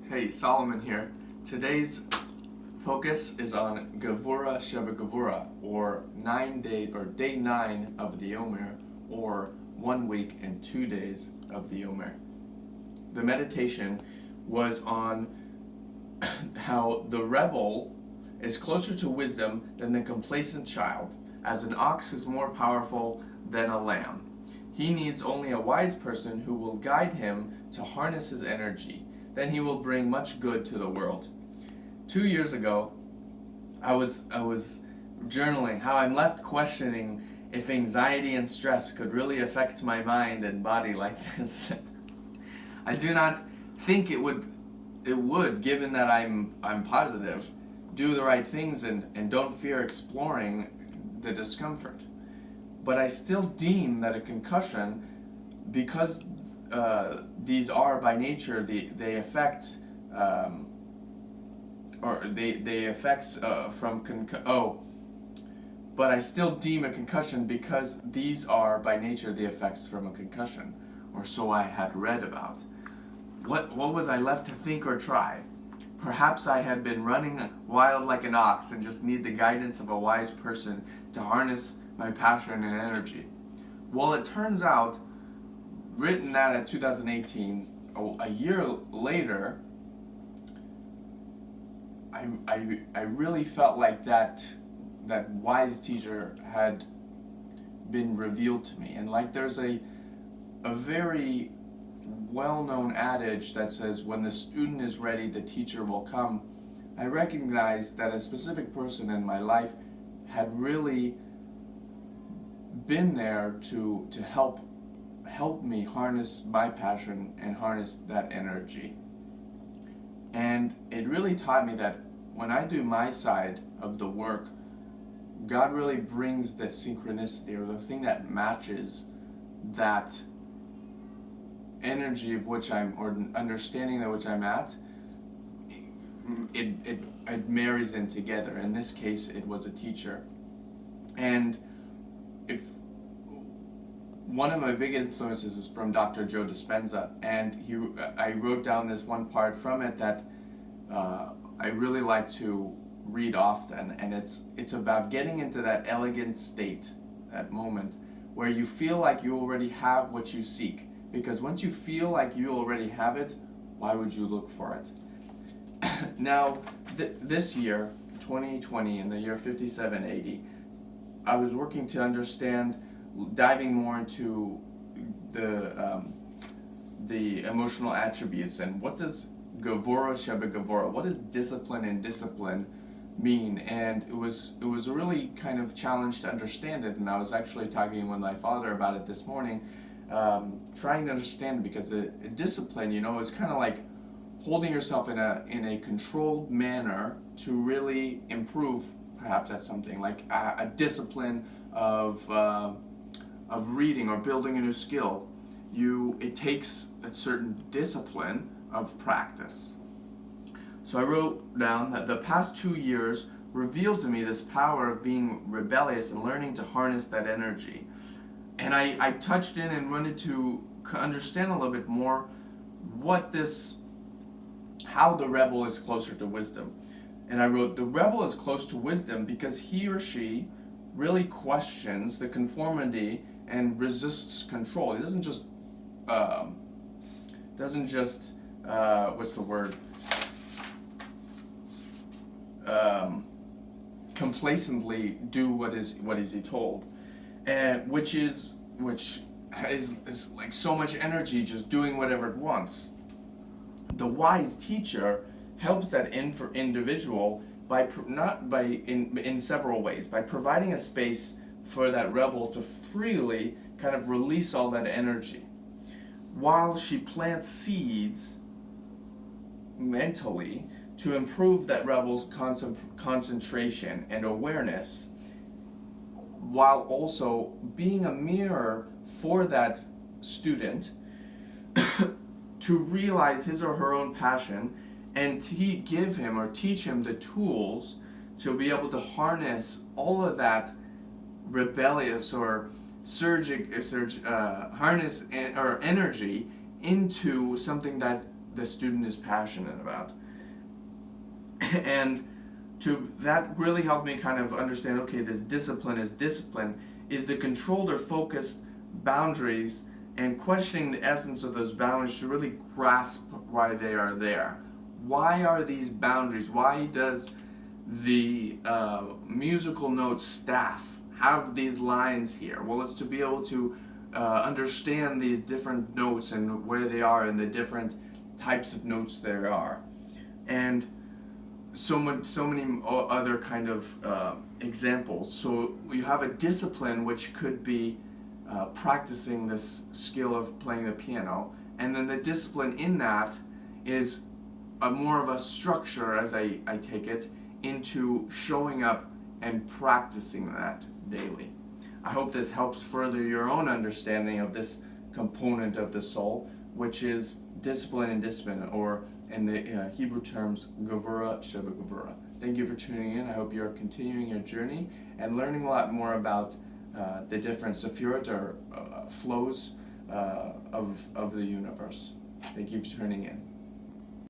Hey, Solomon here. Today's focus is on Gevurah, shebeGevurah, or 9 days, or day 9 of the Omer, or 1 week and 2 days of the Omer. The meditation was on how the rebel is closer to wisdom than the complacent child, as an ox is more powerful than a lamb. He needs only a wise person who will guide him to harness his energy. Then he will bring much good to the world. 2 years ago, I was journaling how I'm left questioning if anxiety and stress could really affect my mind and body like this. I do not think it would, given that I'm positive, do the right things and don't fear exploring the discomfort. But I still deem that a concussion, because these are by nature they affect but I still deem a concussion because these are by nature the effects from a concussion, or so I had read about. What was I left to think or try? Perhaps I had been running wild like an ox and just need the guidance of a wise person to harness my passion and energy. Well, it turns out, written that at 2018, a year later, I really felt like that wise teacher had been revealed to me. And like there's a very well-known adage that says, when the student is ready, the teacher will come. I recognized that a specific person in my life had really been there to help me harness my passion and harness that energy. And it really taught me that when I do my side of the work, God really brings the synchronicity, or the thing that matches that energy of which or understanding of which I'm at. It marries them together. In this case, it was a teacher. And if one of my big influences is from Dr. Joe Dispenza, and I wrote down this one part from it that I really like to read often, and it's about getting into that elegant state, that moment where you feel like you already have what you seek. Because once you feel like you already have it, why would you look for it? Now, this year, 2020, in the year 5780, I was working to understand, diving more into the emotional attributes, and what does Gevurah, shebeGevurah, what does discipline and discipline mean? And it was a really kind of challenge to understand it, and I was actually talking with my father about it this morning, trying to understand it, because a discipline, is kind of like holding yourself in a controlled manner to really improve perhaps at something, like a discipline of reading or building a new skill. It takes a certain discipline of practice. So I wrote down that the past 2 years revealed to me this power of being rebellious and learning to harness that energy. And I touched in and wanted to understand a little bit more how the rebel is closer to wisdom. And I wrote, the rebel is close to wisdom because he or she really questions the conformity and resists control. He doesn't just complacently do what is he told, which is like so much energy just doing whatever it wants. The wise teacher helps that individual in several ways, by providing a space for that rebel to freely kind of release all that energy, while she plants seeds mentally to improve that rebel's concentration and awareness, while also being a mirror for that student to realize his or her own passion, and give him or teach him the tools to be able to harness all of that rebellious or harness or energy into something that the student is passionate about. And that really helped me kind of understand, okay, this discipline is the controlled or focused boundaries and questioning the essence of those boundaries to really grasp why they are there. Why are these boundaries? Why does the musical notes staff have these lines here? Well, it's to be able to understand these different notes and where they are and the different types of notes there are. And so many other kind of examples. So you have a discipline which could be practicing this skill of playing the piano, and then the discipline in that is more of a structure, as I take it, into showing up and practicing that daily. I hope this helps further your own understanding of this component of the soul, which is discipline and discipline, or in the Hebrew terms, Gevurah, shebeGevurah. Thank you for tuning in. I hope you're continuing your journey and learning a lot more about the different sephirot or flows of the universe. Thank you for tuning in.